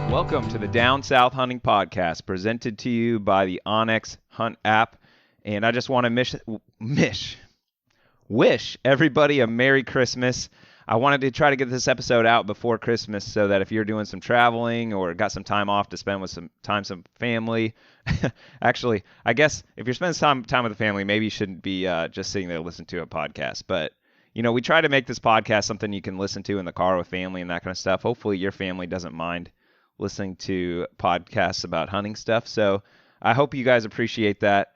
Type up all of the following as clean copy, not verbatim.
Welcome to the Down South Hunting Podcast, presented to you by the Onyx Hunt app. And I just want to wish everybody a Merry Christmas. I wanted to try to get this episode out before Christmas so that if you're doing some traveling or got some time off to spend with some family, actually, I guess if you're spending time with the family, maybe you shouldn't be just sitting there listening to a podcast. But, you know, we try to make this podcast something you can listen to in the car with family and that kind of stuff. Hopefully your family doesn't mind listening to podcasts about hunting stuff. So I hope you guys appreciate that.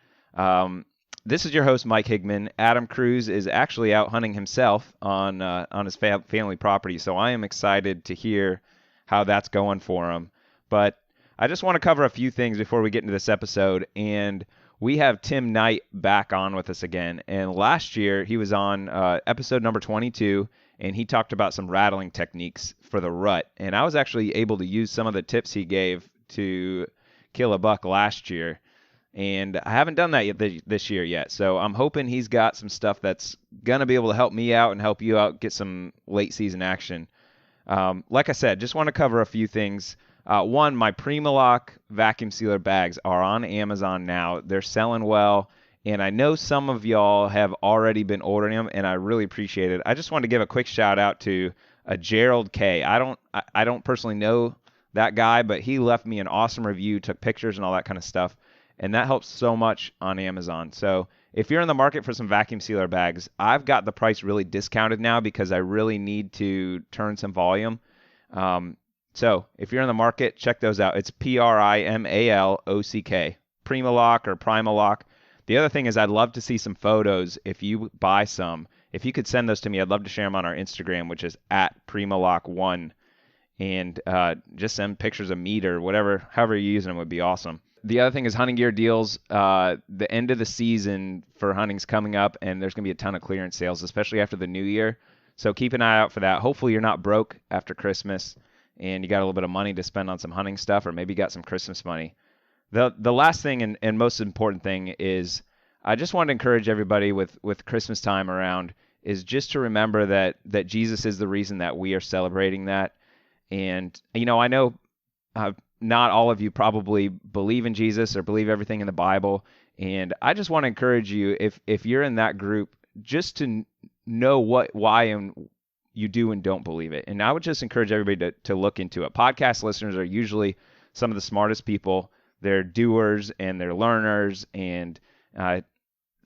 This is your host, Mike Higman. Adam Cruz is actually out hunting himself on his family property, so I am excited to hear how that's going for him. But I just want to cover a few things before we get into this episode, and we have Tim Knight back on with us again. And last year, he was on episode number 22, and he talked about some rattling techniques for the rut. And I was actually able to use some of the tips he gave to kill a buck last year. And I haven't done that this year yet. So I'm hoping he's got some stuff that's going to be able to help me out and help you out get some late season action. Like I said, just want to cover a few things. One, my Primalock vacuum sealer bags are on Amazon now. They're selling well. And I know some of y'all have already been ordering them, and I really appreciate it. I just want to give a quick shout out to Gerald K. I don't personally know that guy, but he left me an awesome review, took pictures and all that kind of stuff. And that helps so much on Amazon. So if you're in the market for some vacuum sealer bags, I've got the price really discounted now because I really need to turn some volume. So if you're in the market, check those out. It's Primalock, Primalock or Primalock. The other thing is I'd love to see some photos if you buy some. If you could send those to me, I'd love to share them on our Instagram, which is @Primalock1. And just send pictures of meat or whatever, however you're using them would be awesome. The other thing is hunting gear deals. The end of the season for hunting's coming up, and there's going to be a ton of clearance sales, especially after the new year. So keep an eye out for that. Hopefully you're not broke after Christmas and you got a little bit of money to spend on some hunting stuff, or maybe you got some Christmas money. The last thing and most important thing is I just want to encourage everybody with Christmas time around is just to remember that Jesus is the reason that we are celebrating that. And, you know, I know not all of you probably believe in Jesus or believe everything in the Bible. And I just want to encourage you, if you're in that group, just to know why and you do and don't believe it. And I would just encourage everybody to look into it. Podcast listeners are usually some of the smartest people. They're doers and they're learners and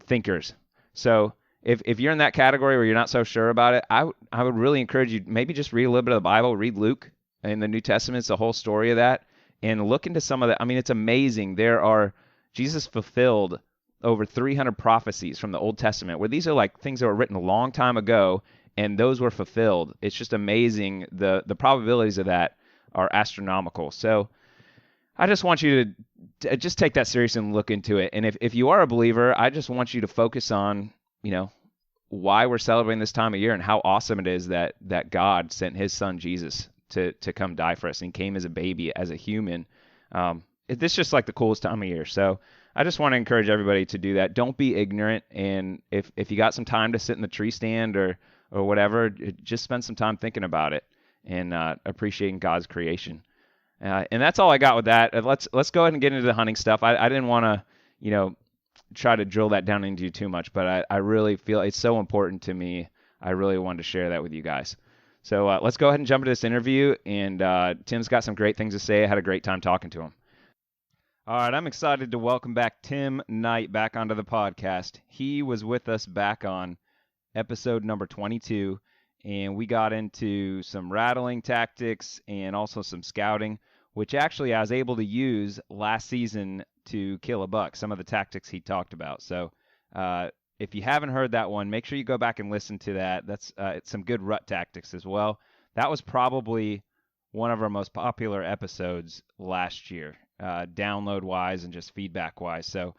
thinkers. So if you're in that category where you're not so sure about it, I would really encourage you maybe just read a little bit of the Bible, read Luke in the New Testament. It's the whole story of that. And look into some of that. I mean, it's amazing. Jesus fulfilled over 300 prophecies from the Old Testament, where these are like things that were written a long time ago, and those were fulfilled. It's just amazing. The probabilities of that are astronomical. So I just want you to just take that seriously and look into it. And if you are a believer, I just want you to focus on, you know, why we're celebrating this time of year and how awesome it is that God sent his son Jesus to come die for us, and he came as a baby, as a human. This is just like the coolest time of year. So I just want to encourage everybody to do that. Don't be ignorant. And if you got some time to sit in the tree stand or whatever, just spend some time thinking about it and appreciating God's creation. And that's all I got with that. Let's go ahead and get into the hunting stuff. I didn't want to, you know, try to drill that down into you too much, but I really feel it's so important to me. I really wanted to share that with you guys. So let's go ahead and jump into this interview. And Tim's got some great things to say. I had a great time talking to him. All right, I'm excited to welcome back Tim Knight back onto the podcast. He was with us back on episode number 22, and we got into some rattling tactics and also some scouting, which actually I was able to use last season to kill a buck, some of the tactics he talked about. So if you haven't heard that one, make sure you go back and listen to that. That's it's some good rut tactics as well. That was probably one of our most popular episodes last year, download-wise and just feedback-wise. So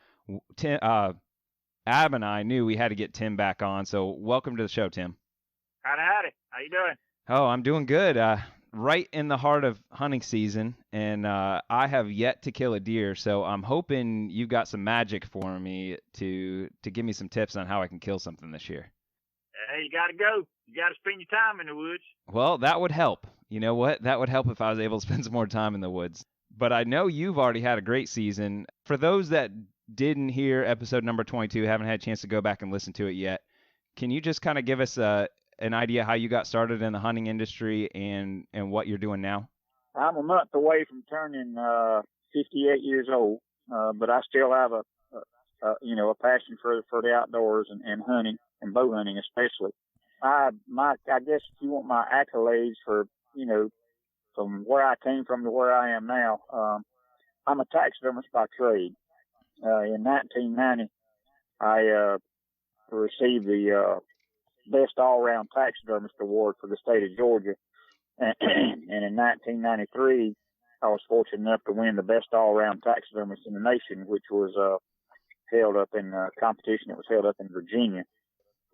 Tim, Ab and I knew we had to get Tim back on. So welcome to the show, Tim. Howdy. How you doing? Oh, I'm doing good. Right in the heart of hunting season, and I have yet to kill a deer, so I'm hoping you've got some magic for me to give me some tips on how I can kill something this year. Hey, you got to go. You got to spend your time in the woods. Well, that would help. You know what? That would help if I was able to spend some more time in the woods. But I know you've already had a great season. For those that didn't hear episode number 22, haven't had a chance to go back and listen to it yet, can you just kind of give us an idea how you got started in the hunting industry and what you're doing now? I'm a month away from turning 58 years old, but I still have a passion for the outdoors and hunting and bow hunting especially. I guess if you want my accolades for from where I came from to where I am now, I'm a taxidermist by trade. In 1990, I received the Best All-Round Taxidermist Award for the state of Georgia. And in 1993, I was fortunate enough to win the Best All-Round Taxidermist in the nation, which was held up in a competition that was held up in Virginia.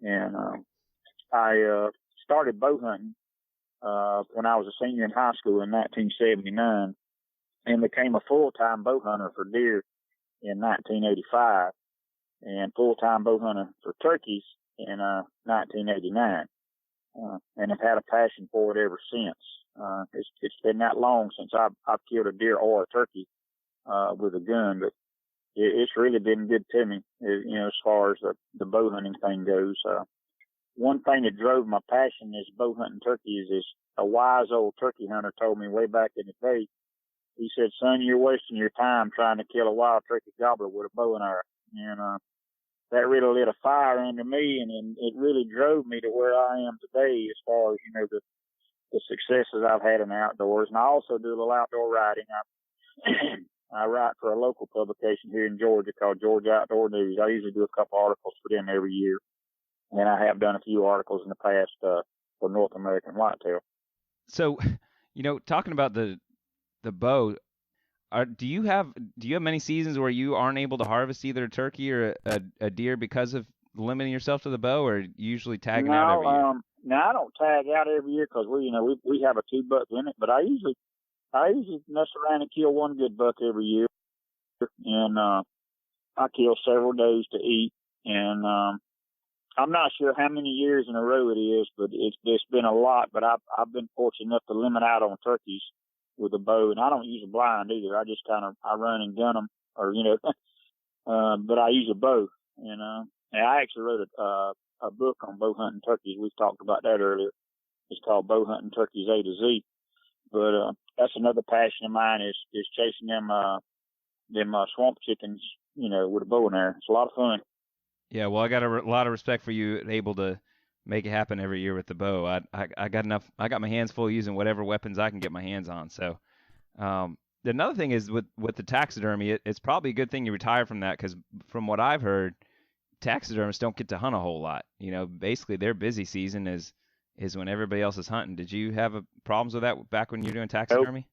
And I started bow hunting when I was a senior in high school in 1979 and became a full-time bow hunter for deer in 1985 and full-time bow hunter for turkeys in 1989. And have had a passion for it ever since. It's been that long since I've killed a deer or a turkey with a gun, but it's really been good to me, as far as the bow hunting thing goes. One thing that drove my passion is bow hunting turkeys is a wise old turkey hunter told me way back in the day. He said, "Son, you're wasting your time trying to kill a wild turkey gobbler with a bow and arrow." And that really lit a fire under me, and it really drove me to where I am today as far as, the successes I've had in the outdoors. And I also do a little outdoor writing. I write for a local publication here in Georgia called Georgia Outdoor News. I usually do a couple articles for them every year. And I have done a few articles in the past for North American whitetail. So, talking about the bow, do you have many seasons where you aren't able to harvest either a turkey or a deer because of limiting yourself to the bow, or usually tagging out every year? No, I don't tag out every year because we have a 2-buck limit, but I usually mess around and kill one good buck every year, and I kill several days to eat, and I'm not sure how many years in a row it is, but it's been a lot. But I've been fortunate enough to limit out on turkeys with a bow, and I don't use a blind either. I just I run and gun them, or but I use a bow, and I actually wrote a book on bow hunting turkeys. We've talked about that earlier. It's called Bow Hunting Turkeys A to Z. But that's another passion of mine is chasing them swamp chickens, with a bow and arrow. It's a lot of fun. Yeah, well, I got a lot of respect for you able to make it happen every year with the bow. I got enough. I got my hands full using whatever weapons I can get my hands on. So, another thing is with the taxidermy, it's probably a good thing you retire from that because from what I've heard, taxidermists don't get to hunt a whole lot. Basically their busy season is when everybody else is hunting. Did you have problems with that back when you were doing taxidermy?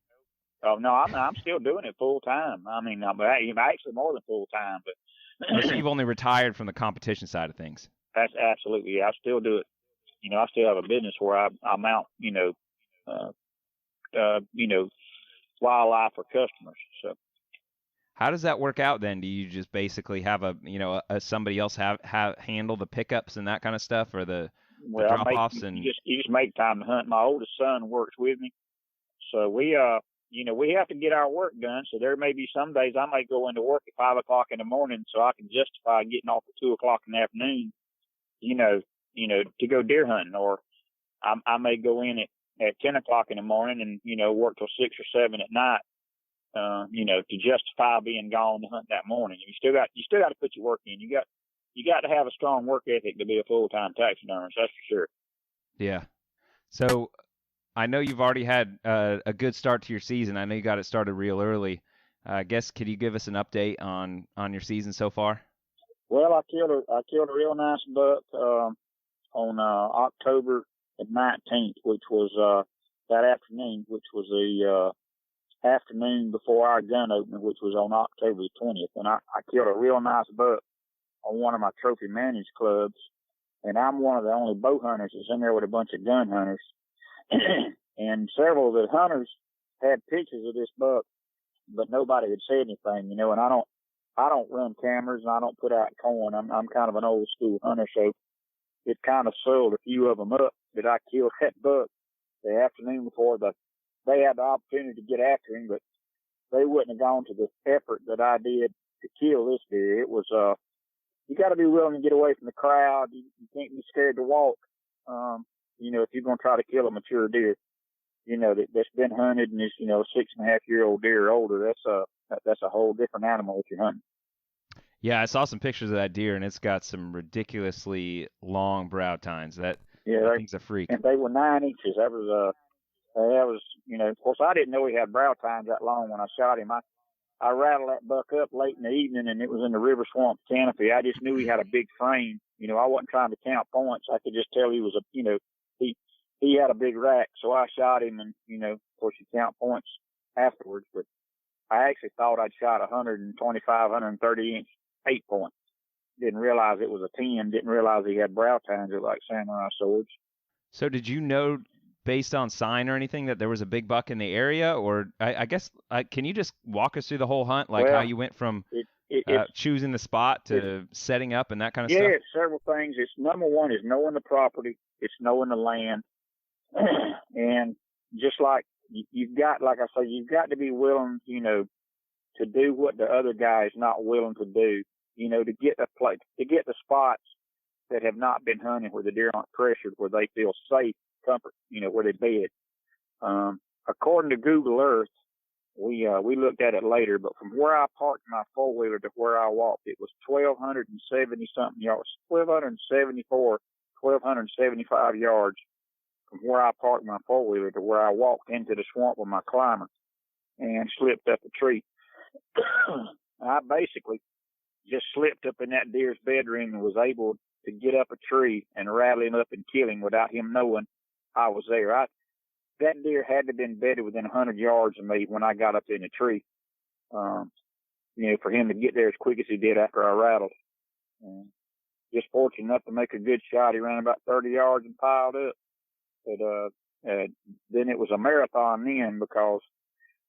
Oh no, I'm still doing it full time. I mean, I'm actually more than full time, but. So you've only retired from the competition side of things. That's absolutely. Yeah, I still do it. I still have a business where I mount, wildlife for customers. So. How does that work out then? Do you just basically have somebody else have handle the pickups and that kind of stuff, or the drop offs? And you just make time to hunt. My oldest son works with me, so we have to get our work done. So there may be some days I may go into work at 5 o'clock in the morning so I can justify getting off at 2 o'clock in the afternoon, to go deer hunting. Or I may go in at 10 o'clock in the morning and, work till 6 or 7 at night, to justify being gone to hunt that morning. You still got to put your work in. You got to have a strong work ethic to be a full-time taxidermist. That's for sure. Yeah. So I know you've already had a good start to your season. I know you got it started real early. I guess could you give us an update on your season so far? Well, I killed a real nice buck on October 19th, which was that afternoon, which was the afternoon before our gun opening, which was on October 20th. And I killed a real nice buck on one of my trophy managed clubs. And I'm one of the only bow hunters that's in there with a bunch of gun hunters. And several of the hunters had pictures of this buck, but nobody had said anything, and I don't run cameras and I don't put out corn. I'm kind of an old school hunter, so it kind of sold a few of them up that I killed that buck. the afternoon before they had the opportunity to get after him, but they wouldn't have gone to the effort that I did to kill this deer. It was, you got to be willing to get away from the crowd. You can't be scared to walk. If you're going to try to kill a mature deer, that's been hunted and is, 6.5-year-old deer or older, that's a whole different animal if you're hunting. Yeah, I saw some pictures of that deer, and it's got some ridiculously long brow tines. That thing's a freak. And they were 9 inches. That was, of course, I didn't know he had brow tines that long when I shot him. I rattled that buck up late in the evening, and it was in the river swamp canopy. I just knew he had a big frame. I wasn't trying to count points. I could just tell he was he had a big rack. So I shot him, and, of course, you count points afterwards. But I actually thought I'd shot 125, 130 inch 8-point. Didn't realize it was a 10. Didn't realize he had brow tines like samurai swords. So did you know, based on sign or anything, that there was a big buck in the area? Or I guess, can you just walk us through the whole hunt, like how you went from choosing the spot to setting up and that kind of stuff? Yeah, it's several things. It's number one is knowing the property. It's knowing the land. And just like you've got, like I say, you've got to be willing, to do what the other guy is not willing to do, to get the spots that have not been hunted where the deer aren't pressured, where they feel safe, comfort, where they bed. According to Google Earth, we looked at it later, but from where I parked my 4-wheeler to where I walked, it was 1,270 something yards, 1,275 yards from where I parked my 4-wheeler to where I walked into the swamp with my climber and slipped up a tree. I basically just slipped up in that deer's bedroom and was able to get up a tree and rattle him up and kill him without him knowing I was there. That deer had to have been bedded within 100 yards of me when I got up in the tree, for him to get there as quick as he did after I rattled. Just fortunate enough to make a good shot. He ran about 30 yards and piled up. But then it was a marathon then, because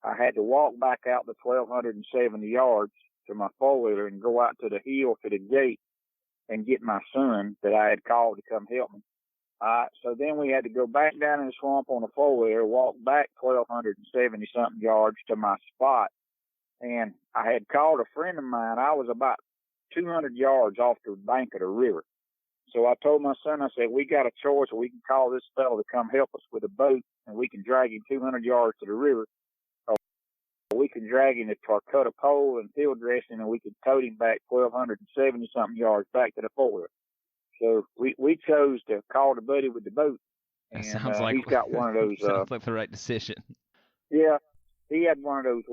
I had to walk back out the 1,270 yards to my 4-wheeler and go out to the hill to the gate and get my son that I had called to come help me. So then we had to go back down in the swamp on a 4-wheeler, walk back 1,270 something yards to my spot. And I had called a friend of mine. I was about 200 yards off the bank of the river. So I told my son, I said, we got a choice. We can call this fellow to come help us with a boat, and we can drag him 200 yards to the river. Or we can drag him to cut a pole and field dressing, and we could tote him back 1,270 something yards back to the 4-wheeler. So we chose to call the buddy with the boat. And sounds like he's got one of those. Sounds like the right decision. Yeah, he had one of those,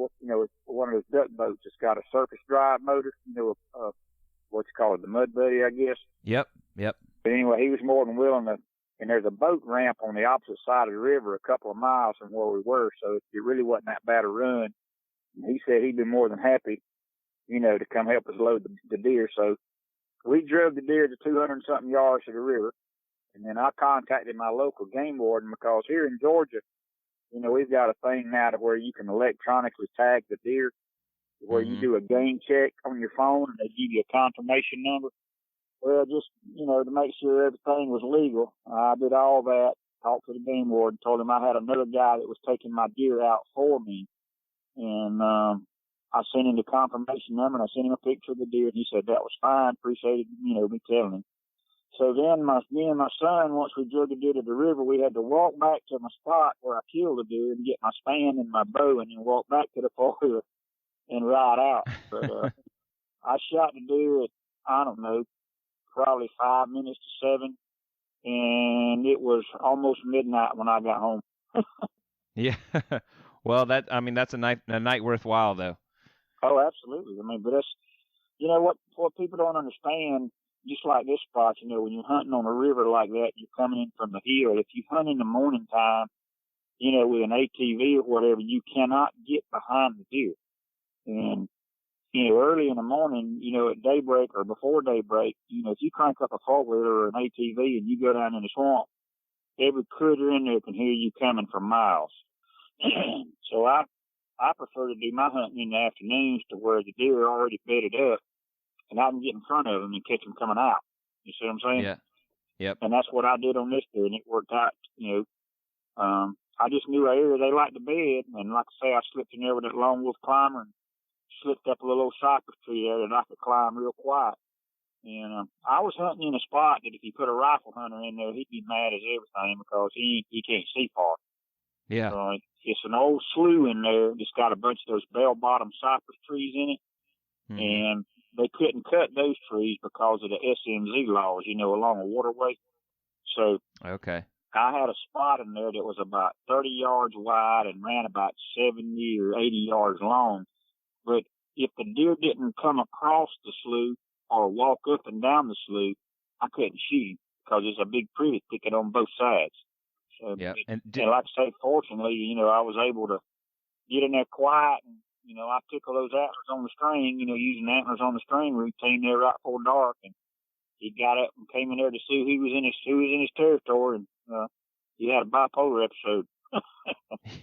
one of those duck boats that's got a surface drive motor. What's called the Mud Buddy, I guess. Yep. But anyway, he was more than willing to. And there's a boat ramp on the opposite side of the river, a couple of miles from where we were, so it really wasn't that bad a run. And he said he'd be more than happy, to come help us load the deer. So we drove the deer to 200 something yards to the river, and then I contacted my local game warden, because here in Georgia, we've got a thing now to where you can electronically tag the deer, where you do a game check on your phone and they give you a confirmation number. Well, just, to make sure everything was legal, I did all that, talked to the game warden, told him I had another guy that was taking my deer out for me. And I sent him the confirmation number, and I sent him a picture of the deer, and he said that was fine, appreciated, me telling him. So then me and my son, once we drug the deer to the river, we had to walk back to my spot where I killed the deer and get my span and my bow, and then walk back to the 4-wheeler and ride out. But I shot the deer at, I don't know, probably 5 minutes to 7, and it was almost midnight when I got home. Yeah. Well, that's a night worthwhile, though. Oh, absolutely. But that's, what people don't understand, just like this spot, when you're hunting on a river like that, you're coming in from the hill. If you hunt in the morning time, with an ATV or whatever, you cannot get behind the deer. And, early in the morning, at daybreak or before daybreak, if you crank up a 4-wheeler or an ATV and you go down in the swamp, every critter in there can hear you coming for miles. So I prefer to do my hunting in the afternoons to where the deer are already bedded up, and I can get in front of them and catch them coming out. You see what I'm saying? Yeah. Yep. And that's what I did on this deer, and it worked out, I just knew an area they liked to bed, and like I say, I slipped in there with that lone wolf climber and slipped up a little old cypress tree there that I could climb real quiet. And I was hunting in a spot that if you put a rifle hunter in there, he'd be mad as everything because he can't see far. Yeah. It's an old slough in there that's got a bunch of those bell-bottom cypress trees in it, and they couldn't cut those trees because of the SMZ laws, along a waterway. So okay. I had a spot in there that was about 30 yards wide and ran about 70 or 80 yards long. But if the deer didn't come across the slough or walk up and down the slough, I couldn't shoot him because there's a big privet thicket on both sides. So, and like I say, fortunately, I was able to get in there quiet and, I tickle those antlers on the string, using antlers on the string routine there right before dark. And he got up and came in there to see who was in his territory. And, he had a bipolar episode.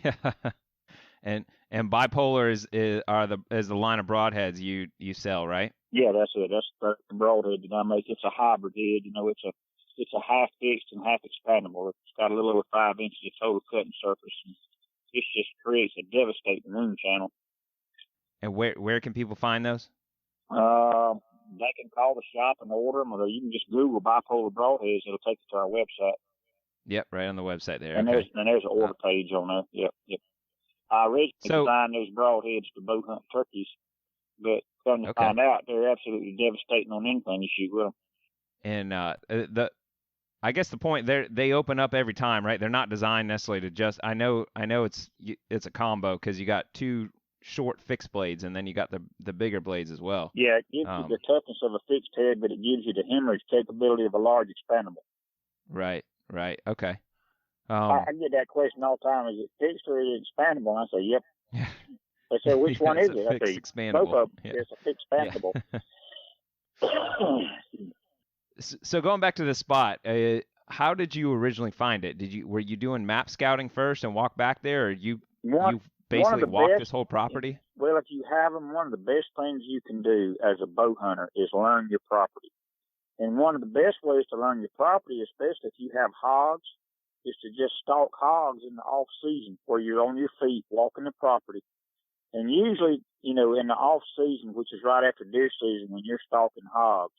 Yeah. And bipolar is the line of broadheads you sell, right? Yeah, that's it. That's the broadhead that I make. It's a hybrid head. It's a half fixed and half expandable. It's got a little over 5 inches of total cutting surface. And it just creates a devastating wound channel. And where can people find those? They can call the shop and order them, or you can just Google bipolar broadheads. It'll take you to our website. Yep, right on the website there. And okay. there's an order page on there. Yep. I originally designed those broadheads to bow hunt turkeys, but come to find out, they're absolutely devastating on anything you shoot with them. And I guess the point they open up every time, right? They're not designed necessarily to just. I know it's a combo because you got two short fixed blades and then you got the bigger blades as well. Yeah, it gives you the toughness of a fixed head, but it gives you the hemorrhage capability of a large expandable. Right. Okay. I get that question all the time. Is it fixed or is it expandable? And I say, yep. They say, which one is it? I say, expandable. Both of them. Yeah. It's a fixed expandable. Yeah. So going back to the spot, how did you originally find it? Were you doing map scouting first and walk back there, or you basically walked this whole property? Well, if you have them, one of the best things you can do as a bow hunter is learn your property. And one of the best ways to learn your property, especially if you have hogs, is to just stalk hogs in the off season where you're on your feet walking the property. And usually, in the off season, which is right after deer season, when you're stalking hogs,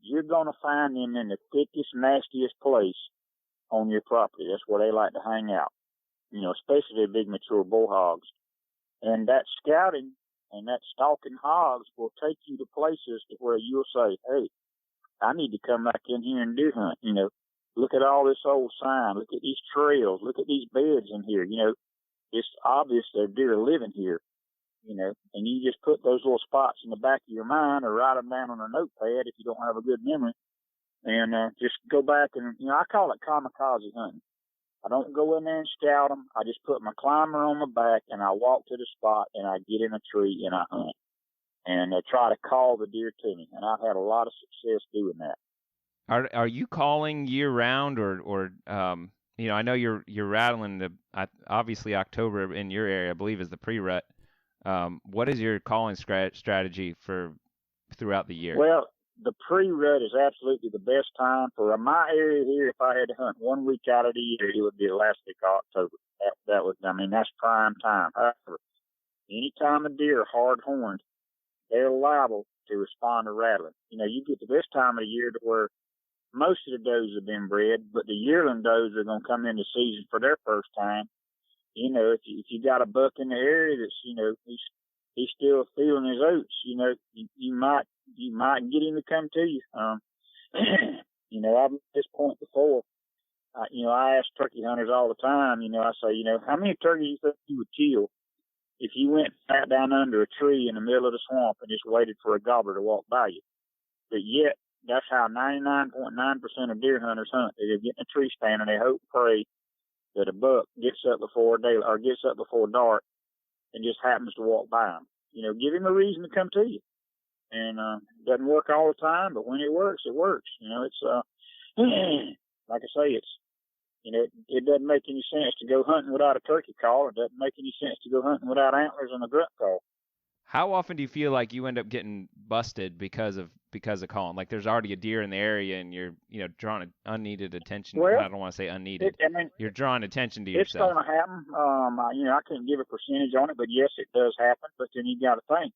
you're going to find them in the thickest, nastiest place on your property. That's where they like to hang out, especially the big mature bull hogs. And that scouting and that stalking hogs will take you to places where you'll say, hey, I need to come back in here and deer hunt. Look at all this old sign. Look at these trails. Look at these beds in here. It's obvious that deer are living here, and you just put those little spots in the back of your mind or write them down on a notepad if you don't have a good memory, and just go back and, I call it kamikaze hunting. I don't go in there and scout them. I just put my climber on my back and I walk to the spot and I get in a tree and I hunt. And try to call the deer to me. And I've had a lot of success doing that. Are you calling year round or I know you're rattling obviously October in your area, I believe, is the pre-rut. What is your calling strategy for throughout the year? Well, the pre-rut is absolutely the best time for my area here. If I had to hunt 1 week out of the year, it would be the last week of October. That's prime time. However, any time a deer are hard horned, they're liable to respond to rattling. You get to this time of the year to where most of the does have been bred, but the yearling does are going to come into season for their first time. If you got a buck in the area that's, he's still feeling his oats, you might get him to come to you. I've at this point before, I ask turkey hunters all the time, I say, how many turkeys do you think you would kill if you went sat down under a tree in the middle of the swamp and just waited for a gobbler to walk by you? But yet, that's how 99.9% of deer hunters hunt. They get in a tree stand and they hope and pray that a buck gets up before daylight or gets up before dark and just happens to walk by them. Give him a reason to come to you. And it doesn't work all the time, but when it works, it works. It's like I say, it doesn't make any sense to go hunting without a turkey call. It doesn't make any sense to go hunting without antlers and a grunt call. How often do you feel like you end up getting busted because of because of calling? Like there's already a deer in the area and you're, drawing unneeded attention. Well, I don't want to say unneeded. You're drawing attention to it's yourself. going to happen. I can't give a percentage on it, but yes, it does happen. But then you got to think,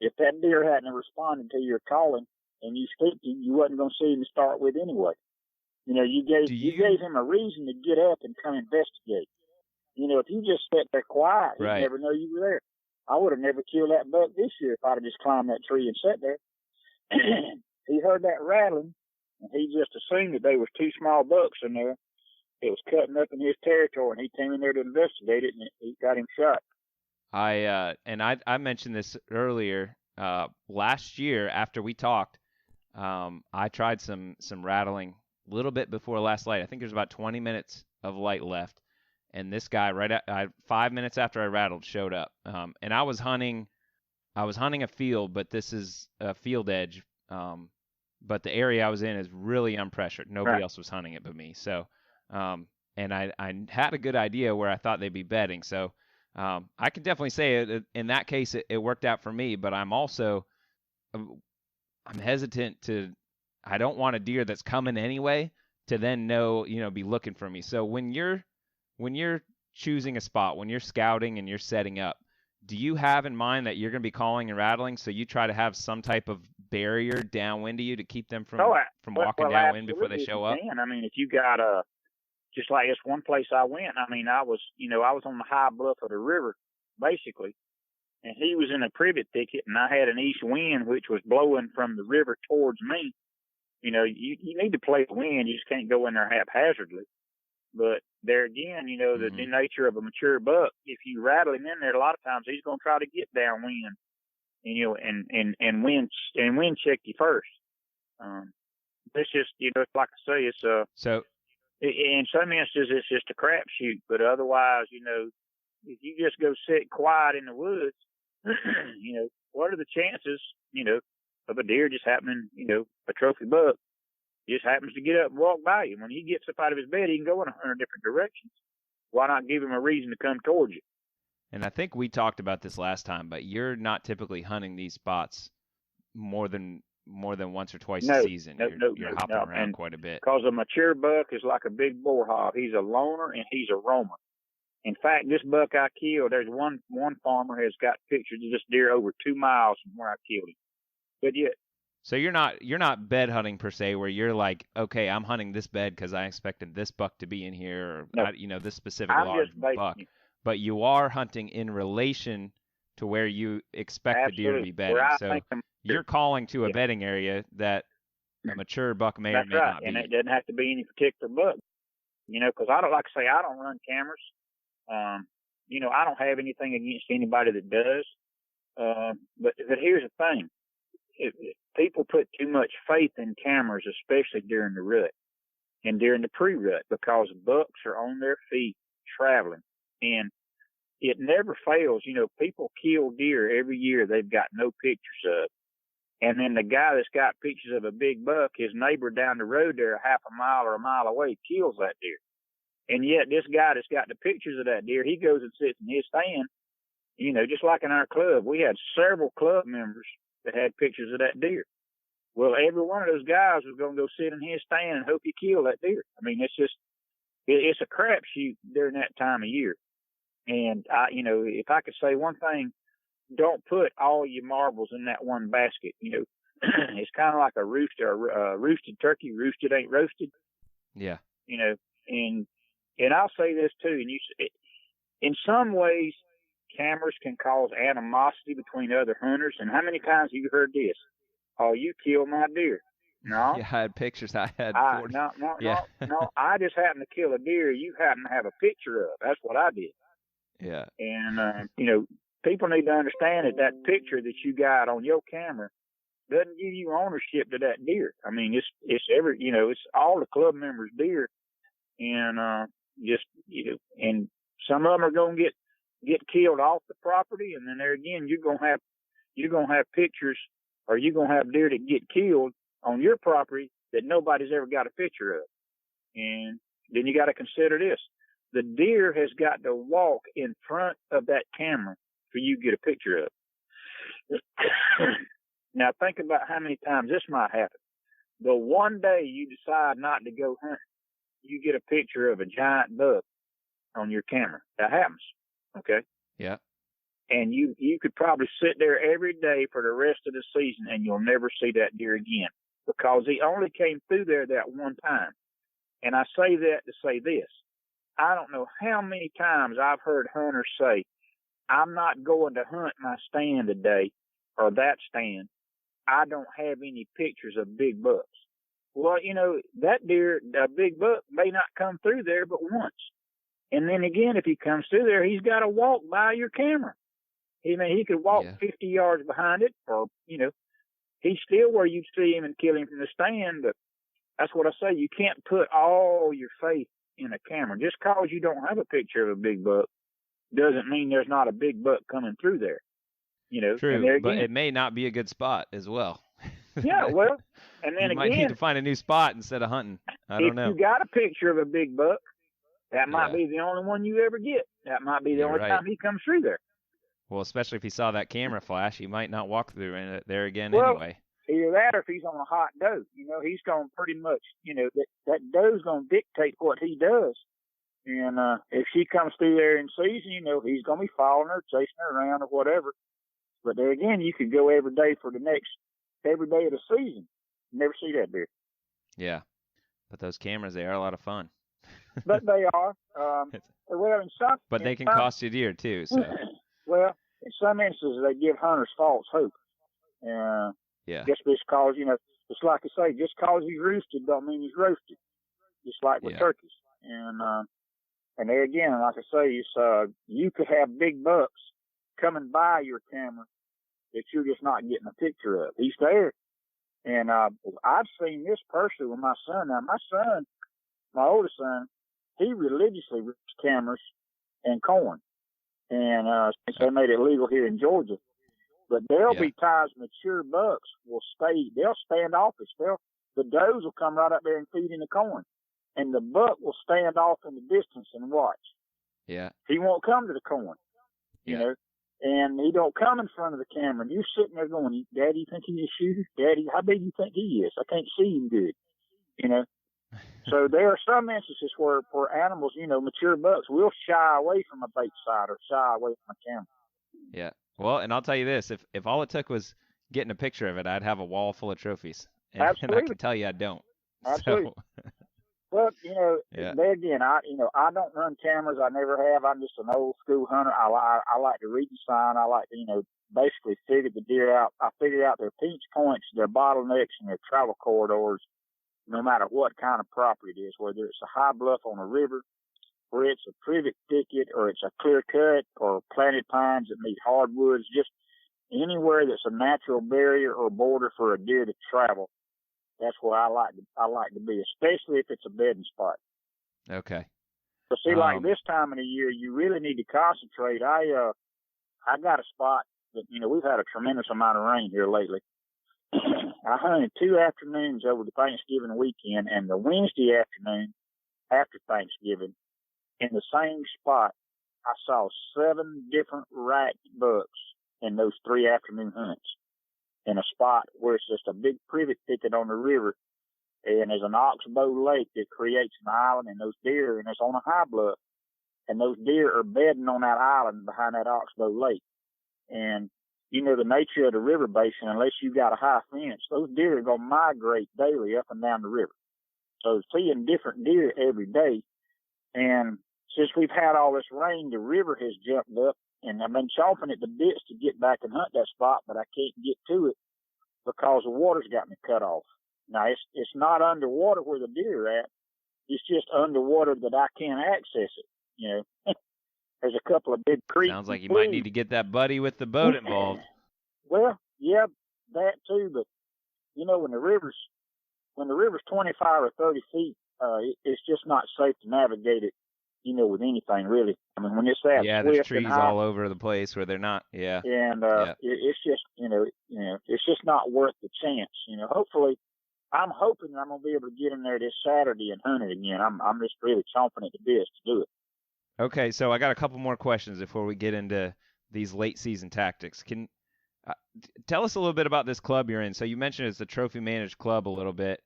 if that deer hadn't responded to your calling and you spooked him, you wasn't going to see him to start with anyway. You gave him a reason to get up and come investigate. If you just sat there quiet, he'd Right. never know you were there. I would have never killed that buck this year if I'd have just climbed that tree and sat there. He heard that rattling, and he just assumed that there was two small bucks in there. It was cutting up in his territory, and he came in there to investigate it, and he got him shot. I mentioned this earlier. Last year, after we talked, I tried some rattling a little bit before last light. I think there's about 20 minutes of light left, and this guy 5 minutes after I rattled showed up. And I was hunting a field, but this is a field edge. But the area I was in is really unpressured. Nobody else was hunting it but me. So, and I had a good idea where I thought they'd be bedding. So, I can definitely say in that case it worked out for me. But I'm hesitant to. I don't want a deer that's coming anyway to then be looking for me. So when you're choosing a spot, when you're scouting and you're setting up, do you have in mind that you're going to be calling and rattling? So you try to have some type of barrier downwind of you to keep them from walking downwind before they show up? I mean, if you got just like this one place I went, I mean, I was on the high bluff of the river, basically, and he was in a privet thicket, and I had an east wind, which was blowing from the river towards me. You need to play the wind. You just can't go in there haphazardly. But there again, the nature of a mature buck, if you rattle him in there, a lot of times he's going to try to get downwind, and wind check you first. It's just, like I say, it's so in some instances it's just a crapshoot. But otherwise, if you just go sit quiet in the woods, what are the chances, of a deer just happening, a trophy buck just happens to get up and walk by you. When he gets up out of his bed, he can go in 100 different directions. Why not give him a reason to come towards you? And I think we talked about this last time, but you're not typically hunting these spots more than once or twice a season. You're hopping around quite a bit. Because a mature buck is like a big boar hog. He's a loner and he's a roamer. In fact, this buck I killed, there's one farmer has got pictures of this deer over 2 miles from where I killed him. But yet, so you're not bed hunting per se, where you're like, okay, I'm hunting this bed because I expected this buck to be in here, or this specific large buck. But you are hunting in relation to where you expect the deer to be bedding. So you're calling to a bedding area that a mature buck may or may not be. And it doesn't have to be any particular buck. Because I don't run cameras. I don't have anything against anybody that does. But here's the thing. People put too much faith in cameras, especially during the rut and during the pre-rut, because bucks are on their feet traveling, and it never fails. People kill deer every year they've got no pictures of, and then the guy that's got pictures of a big buck, his neighbor down the road there, a half a mile or a mile away, kills that deer. And yet this guy that's got the pictures of that deer, he goes and sits in his stand. Just like in our club, we had several club members that had pictures of that deer. Well, every one of those guys was going to go sit in his stand and hope he killed that deer. I mean, it's a crapshoot during that time of year. And if I could say one thing, don't put all your marbles in that one basket. It's kind of like a roosted turkey. Roosted ain't roasted. Yeah. And I'll say this too. And in some ways, cameras can cause animosity between other hunters. And how many times have you heard this? Oh, you killed my deer. No. Yeah, I had pictures. I had 40. No. I just happened to kill a deer you happen to have a picture of. That's what I did. Yeah. And, people need to understand that picture that you got on your camera doesn't give you ownership to that deer. I mean, it's all the club members' deer. And, and some of them are going to get killed off the property. And then there again, you're going to have pictures, or you're going to have deer that get killed on your property that nobody's ever got a picture of. And then you got to consider this. The deer has got to walk in front of that camera for you to get a picture of. Now think about how many times this might happen. The one day you decide not to go hunting, you get a picture of a giant buck on your camera. That happens. Okay. Yeah. And you could probably sit there every day for the rest of the season and you'll never see that deer again because he only came through there that one time. And I say that to say this. I don't know how many times I've heard hunters say, I'm not going to hunt my stand today or that stand. I don't have any pictures of big bucks. Well, you know, that deer, a big buck may not come through there but once. And then again, if he comes through there, he's got to walk by your camera. He could walk 50 yards behind it, or, you know, he's still where you'd see him and kill him from the stand. But that's what I say. You can't put all your faith in a camera. Just because you don't have a picture of a big buck doesn't mean there's not a big buck coming through there. You know, true, but it may not be a good spot as well. Yeah, well, and then you might need to find a new spot instead of hunting. I don't know. If you got a picture of a big buck, that might be the only one you ever get. That might be the only time he comes through there. Well, especially if he saw that camera flash, he might not walk through it there again well, anyway. Either that or if he's on a hot doe. You know, he's going to pretty much, you know, that doe's going to dictate what he does. And if she comes through there in season, you know, he's going to be following her, chasing her around or whatever. But there again, you could go every day for every day of the season. Never see that deer. Yeah. But those cameras, they are a lot of fun. But they are. But they can cost you deer too. So. Well, in some instances, they give hunters false hope. Just because, you know, it's like I say, just because he's roosted don't mean he's roasted. Just like with turkeys. And there again, like I say, you could have big bucks coming by your camera that you're just not getting a picture of. He's there. And I've seen this personally with my son. Now, my oldest son, he religiously roosts cameras and corn. And since they made it legal here in Georgia. But there'll be times mature bucks they'll stand offish. The does will come right up there and feed in the corn. And the buck will stand off in the distance and watch. Yeah. He won't come to the corn, you know. And he don't come in front of the camera. And you're sitting there going, Daddy, you think he's a shooter? Daddy, how big do you think he is? I can't see him good, you know. So there are some instances where animals, you know, mature bucks will shy away from a bait side or shy away from a camera. Yeah. Well, and I'll tell you this, if all it took was getting a picture of it, I'd have a wall full of trophies. And I can tell you I don't. Absolutely. So. Well, you know, there again, I don't run cameras. I never have. I'm just an old school hunter. I like to read the sign. I like to, you know, basically figure the deer out. I figure out their pinch points, their bottlenecks, and their travel corridors, no matter what kind of property it is, whether it's a high bluff on a river, or it's a privet thicket, or it's a clear cut, or planted pines that meet hardwoods, just anywhere that's a natural barrier or border for a deer to travel. That's where I like to be, especially if it's a bedding spot. Okay. But see, like this time of the year, you really need to concentrate. I got a spot that, you know, we've had a tremendous amount of rain here lately. I hunted 2 afternoons over the Thanksgiving weekend, and the Wednesday afternoon after Thanksgiving, in the same spot, I saw 7 different racked bucks in those 3 afternoon hunts. In a spot where it's just a big privet thicket on the river, and there's an oxbow lake that creates an island, and those deer, and it's on a high bluff, and those deer are bedding on that island behind that oxbow lake. And you know the nature of the river basin, unless you got a high fence, those deer are going to migrate daily up and down the river. So seeing different deer every day, and since we've had all this rain, the river has jumped up. And I've been chomping at the bits to get back and hunt that spot, but I can't get to it because the water's got me cut off. Now, it's not underwater where the deer are at. It's just underwater that I can't access it, you know. There's a couple of big creeks. Sounds like you might need to get that buddy with the boat involved. Well, yeah, that too, but, you know, when the river's 25 or 30 feet, it's just not safe to navigate it, you know, with anything really. I mean, when it's that there's trees all over the place where they're not. Yeah. And it's just, you know, it's just not worth the chance. You know, hopefully, I'm hoping I'm gonna be able to get in there this Saturday and hunt it again. I'm just really chomping at the bits to do it. Okay, so I got a couple more questions before we get into these late season tactics. Tell us a little bit about this club you're in. So you mentioned it's a trophy managed club a little bit.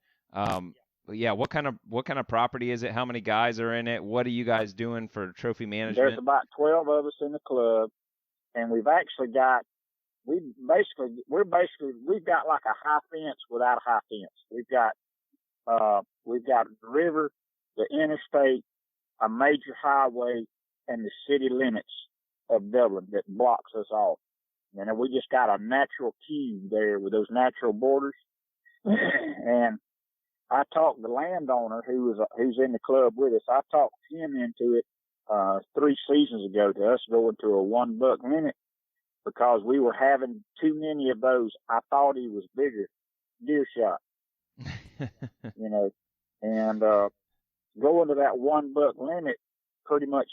Yeah, what kind of property is it? How many guys are in it? What are you guys doing for trophy There's management? about 12 of us in the club, and we've got like a high fence without a high fence. We've got the river, the interstate, a major highway, and the city limits of Dublin that blocks us off. And then we just got a natural cube there with those natural borders. And I talked the landowner who's in the club with us. I talked him into it 3 seasons ago to us going to a 1 buck limit because we were having too many of those. I thought he was bigger deer shot, and going to that 1 buck limit pretty much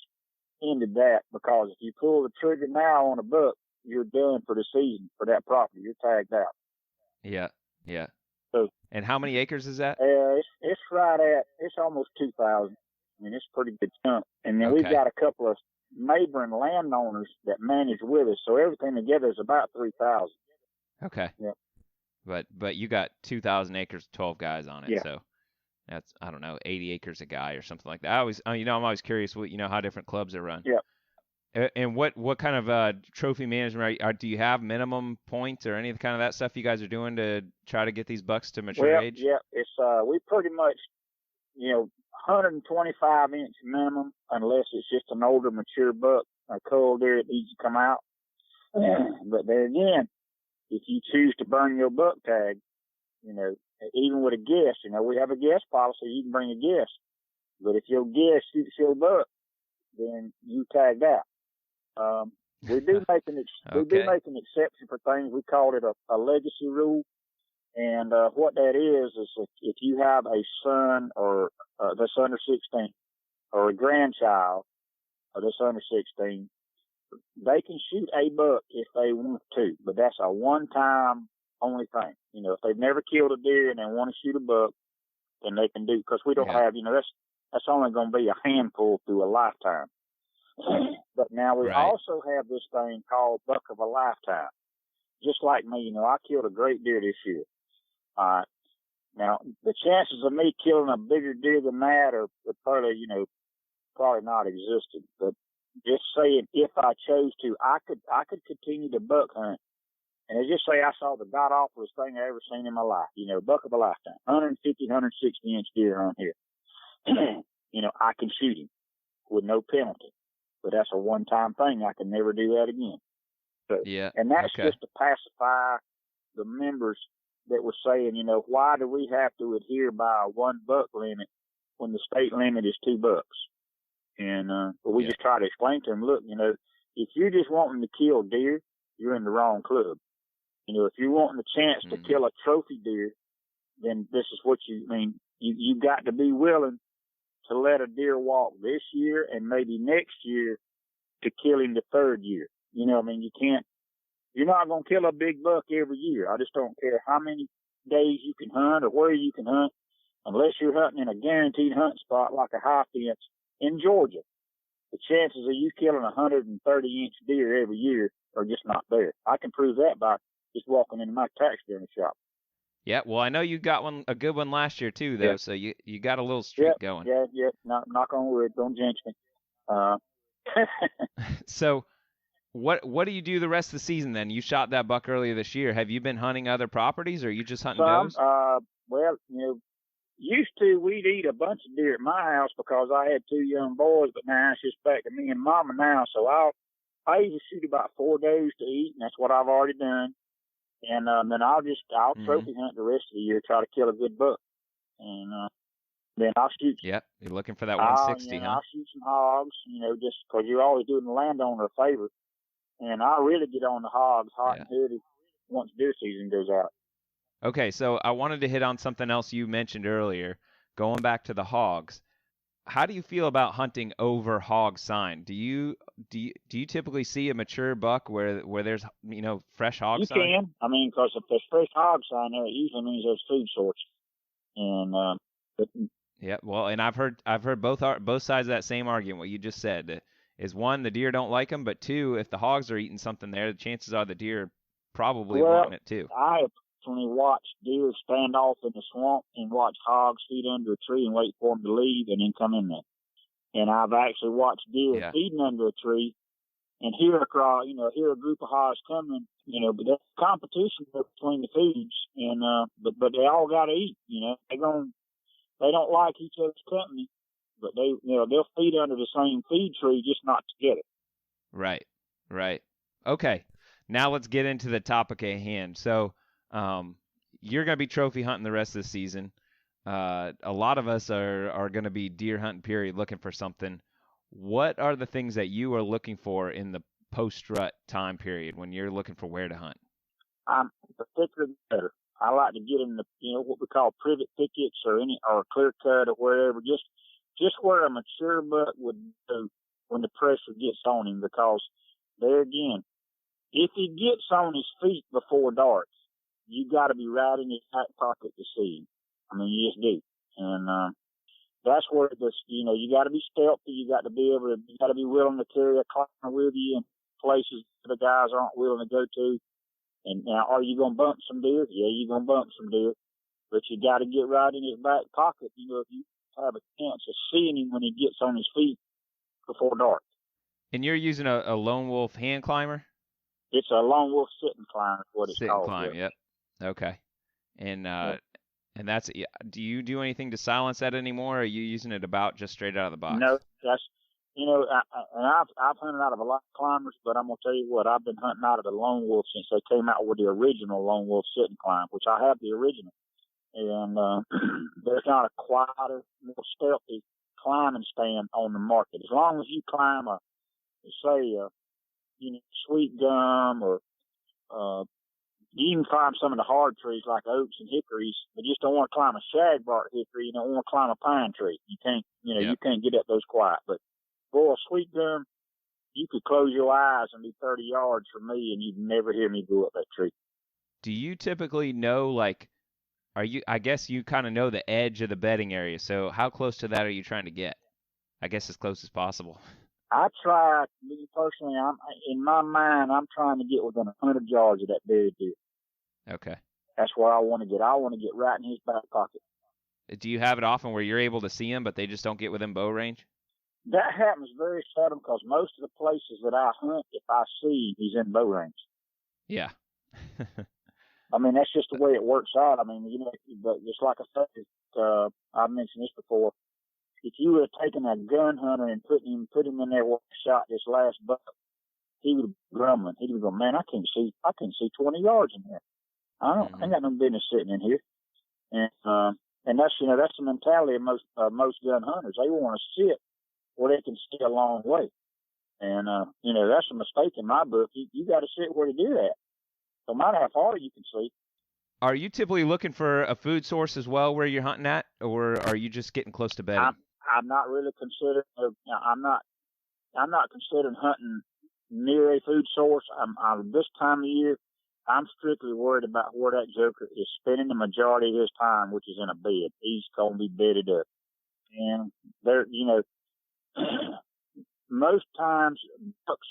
ended that because if you pull the trigger now on a buck, you're done for the season for that property. You're tagged out. Yeah, yeah. So, and how many acres is that? It's almost 2,000. I mean, it's a pretty good chunk. And then we've got a couple of neighboring landowners that manage with us, so everything together is about 3,000. Okay. Yeah. But you got 2,000 acres, 12 guys on it, yeah. so that's, I don't know, 80 acres a guy or something like that. I'm always curious how different clubs are run. Yeah. And what kind of trophy management do you have? Minimum points or any kind of that stuff you guys are doing to try to get these bucks to mature age? Yeah, it's we pretty much 125 inch minimum unless it's just an older mature buck, a cull deer that needs to come out. But there again, if you choose to burn your buck tag, even with a guess, we have a guess policy. You can bring a guess, but if your guess shoots your buck, then you tagged out. We do make an exception for things. We call it a legacy rule, and what that is if you have a son or that's under 16 or a grandchild that's under 16, they can shoot a buck if they want to, but that's a one-time only thing. If they've never killed a deer and they want to shoot a buck, then they can do, because we don't have, that's only going to be a handful through a lifetime. But now we also have this thing called buck of a lifetime. Just like me, I killed a great deer this year. Now the chances of me killing a bigger deer than that are probably not existent. But just saying, if I chose to, I could continue to buck hunt. And just say I saw the god awfulest thing I ever seen in my life. Buck of a lifetime, 150, 160 inch deer on here. I can shoot him with no penalty. But that's a one-time thing. I can never do that again. So, and that's just to pacify the members that were saying, why do we have to adhere by a 1 buck limit when the state limit is 2 bucks? And but we just try to explain to them, look, if you're just wanting to kill deer, you're in the wrong club. If you're wanting the chance to kill a trophy deer, then this is what you got to be willing to let a deer walk this year and maybe next year to kill him the 3rd year. You can't, you're not going to kill a big buck every year. I just don't care how many days you can hunt or where you can hunt, unless you're hunting in a guaranteed hunt spot like a high fence in Georgia. The chances of you killing a 130 inch deer every year are just not there. I can prove that by just walking into my taxidermy shop. Yeah, well, I know you got a good one last year too, though. So you got a little streak going. Yeah. Knock on wood. Don't jinx me. So, what do you do the rest of the season then? You shot that buck earlier this year. Have you been hunting other properties, or are you just hunting does? Well, used to we'd eat a bunch of deer at my house because I had 2 young boys, but now it's just back to me and Mama now. So I usually shoot about 4 does to eat, and that's what I've already done. And then I'll trophy hunt the rest of the year, try to kill a good buck, and then I'll shoot. Yep, you're looking for that 160, huh? I'll shoot some hogs, just because you're always doing the landowner a favor. And I really get on the hogs hot and heavy once deer season goes out. Okay, so I wanted to hit on something else you mentioned earlier, going back to the hogs. How do you feel about hunting over hog sign? Do you typically see a mature buck where there's fresh hog sign? You can. Because if there's fresh hog sign there, it usually means there's food source. And yeah, well, and I've heard both sides of that same argument. What you just said is, one, the deer don't like them, but two, if the hogs are eating something there, the chances are the deer are probably Well, wanting it too. I have personally watched deer stand off in the swamp and watch hogs feed under a tree and wait for them to leave and then come in there. And I've actually watched deer Yeah. feeding under a tree and hear a group of hogs coming, but there's competition between the feeds and, but they all got to eat, they don't like each other's company, but they'll feed under the same feed tree, just not together. Right. Okay. Now let's get into the topic at hand. So, you're going to be trophy hunting the rest of the season. A lot of us are going to be deer hunting, period, looking for something. What are the things that you are looking for in the post-rut time period when you're looking for where to hunt? The thicker the better. I like to get in the, what we call privet thickets or clear cut or wherever, just where a mature buck would go when the pressure gets on him, because there again, if he gets on his feet before dark, you got to be right in his back pocket to see him. I mean, you just do. And, that's where you got to be stealthy. You got to be willing to carry a climber with you in places the guys aren't willing to go to. And now, are you going to bump some deer? Yeah, you're going to bump some deer, but you got to get right in his back pocket. If you have a chance of seeing him when he gets on his feet before dark. And you're using a lone wolf hand climber? It's a lone wolf sitting climber, is what it's called. Sit and climb, yep. Okay. And that's, do you do anything to silence that anymore, or are you using it about just straight out of the box? No, that's, I've hunted out of a lot of climbers, but I'm going to tell you what, I've been hunting out of the lone wolf since they came out with the original lone wolf sit and climb, which I have the original. And, there's not a quieter, more stealthy climbing stand on the market. As long as you climb sweet gum or, you can climb some of the hard trees like oaks and hickories, but you just don't want to climb a shagbark hickory. You don't want to climb a pine tree. You can't, you can't get up those quiet. But boy, a sweet gum, you could close your eyes and be 30 yards from me and you'd never hear me go up that tree. Do you typically know, I guess you kind of know the edge of the bedding area. So how close to that are you trying to get? I guess as close as possible. I try, me personally, in my mind, I'm trying to get within 100 yards of that buried deer. Okay. That's where I want to get. I want to get right in his back pocket. Do you have it often where you're able to see him, but they just don't get within bow range? That happens very seldom because most of the places that I hunt, if I see, he's in bow range. Yeah. I mean, that's just the way it works out. I mean, just like I said, I've mentioned this before. If you would have taken a gun hunter and put him in there where I shot this last buck, he would be grumbling. He'd be going, man, I can see 20 yards in here. I ain't got no business sitting in here. And that's the mentality of most gun hunters. They want to sit where they can see a long way. And, that's a mistake in my book. You got to sit where the deer at. No matter how far you can see. Are you typically looking for a food source as well where you're hunting at, or are you just getting close to bedding? I'm not really considering. I'm not considering hunting near a food source. This time of year, I'm strictly worried about where that joker is spending the majority of his time, which is in a bed. He's going to be bedded up, and there, most times bucks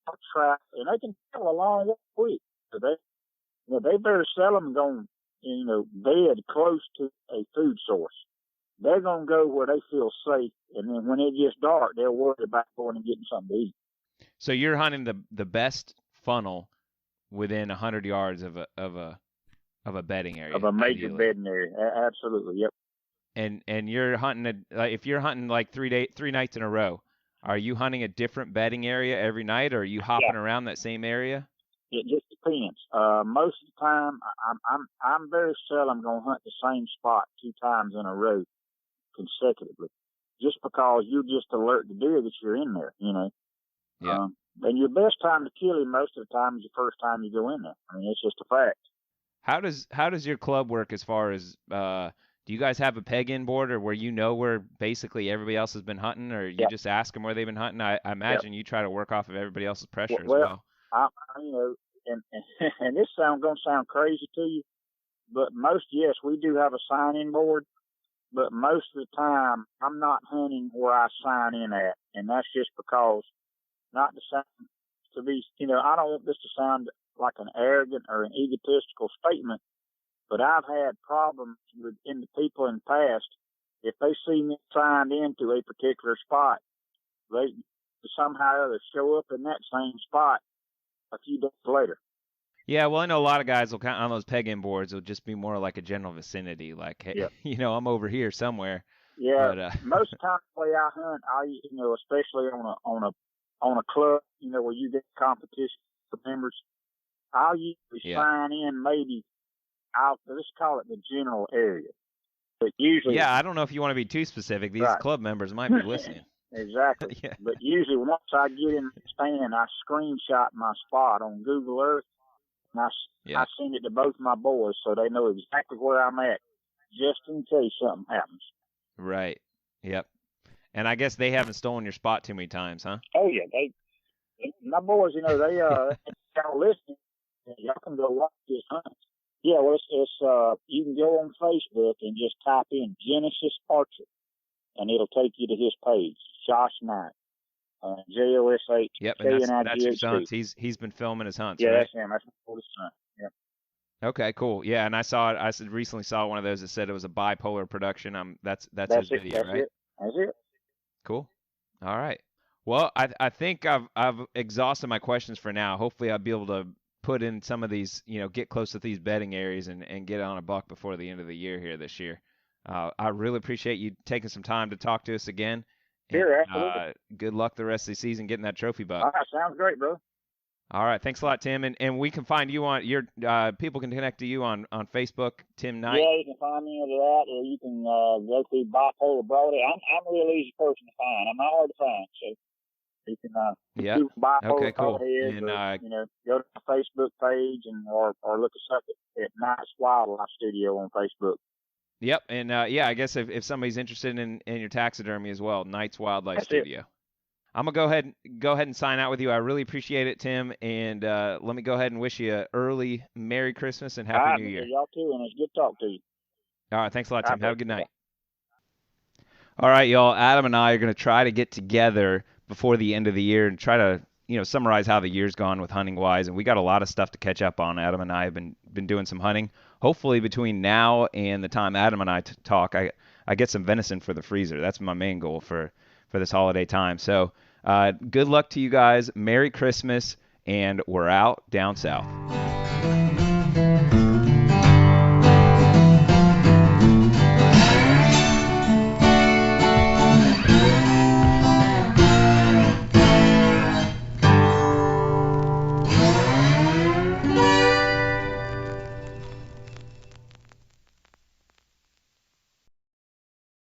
are trapped, and they can travel a long way quick. So they better sell them going, bed close to a food source. They're going to go where they feel safe, and then when it gets dark, they're worried about going and getting something to eat. So you're hunting the best funnel within 100 yards of a bedding area. Of a major ideally. bedding area. Absolutely, yep. And you're hunting if you're hunting like 3 nights in a row, are you hunting a different bedding area every night, or are you hopping around that same area? It just depends. Most of the time, I'm very seldom going to hunt the same spot 2 times in a row consecutively, just because you just alert the deer that you're in there, Yeah. And your best time to kill him most of the time is the first time you go in there. I mean, it's just a fact. How does your club work as far as do you guys have a peg-in board, or where where basically everybody else has been hunting, or you just ask them where they've been hunting? I imagine you try to work off of everybody else's pressure as well. And this going to sound crazy to you, but yes, we do have a sign-in board, but most of the time I'm not hunting where I sign in at, and that's just because not to sound to be, I don't want this to sound like an arrogant or an egotistical statement, but I've had problems with in the people in the past. If they see me signed into a particular spot, they somehow or other show up in that same spot a few days later. Yeah, well, I know a lot of guys will on those peg-in boards. It'll just be more like a general vicinity, like, hey, Yeah. I'm over here somewhere. Yeah, But most of the time the way I hunt, especially on a club, where you get competition for members, I'll usually sign in maybe let's call it the general area. But usually, yeah, I don't know if you want to be too specific. These club members might be listening. Exactly. Yeah. But usually once I get in the stand, I screenshot my spot on Google Earth, and I send it to both my boys so they know exactly where I'm at, just in case something happens. Right. Yep. And I guess they haven't stolen your spot too many times, huh? Oh yeah, my boys, they all listening. Y'all can go watch this hunt. Yeah, well, it's you can go on Facebook and just type in Genesis Archer, and it'll take you to his page, Josh Knight, JOSH. Yep, and that's his hunts. He's been filming his hunts. Yeah, right? that's him. That's my oldest son. Yep. Okay, cool. Yeah, and I recently saw one of those that said it was a bipolar production. That's his video, right? That's it. Cool. All right. Well, I think I've exhausted my questions for now. Hopefully, I'll be able to put in some of these, get close to these bedding areas and get on a buck before the end of the year here this year. I really appreciate you taking some time to talk to us again. Sure, absolutely. Good luck the rest of the season getting that trophy buck. All right, sounds great, bro. All right, thanks a lot, Tim. And we can find you on your people can connect to you on Facebook, Tim Knight. Yeah, you can find me under that, or you can go through Bipolar Broadhead. I'm a real easy person to find. I'm not hard to find, so you can do Bipolar Broadhead, and go to my Facebook page or look us up at Knight's Wildlife Studio on Facebook. Yep, and I guess if somebody's interested in your taxidermy as well, Knight's Wildlife Studio. I'm gonna go ahead and sign out with you. I really appreciate it, Tim, and let me go ahead and wish you an early Merry Christmas and Happy New Year. Y'all too, and it's good to talk to you. All right, thanks a lot, Tim. Have a good night. All right, y'all. Adam and I are gonna try to get together before the end of the year and try to summarize how the year's gone with hunting wise, and we got a lot of stuff to catch up on. Adam and I have been doing some hunting. Hopefully between now and the time Adam and I talk, I get some venison for the freezer. That's my main goal for this holiday time. So good luck to you guys. Merry Christmas, and we're out down south.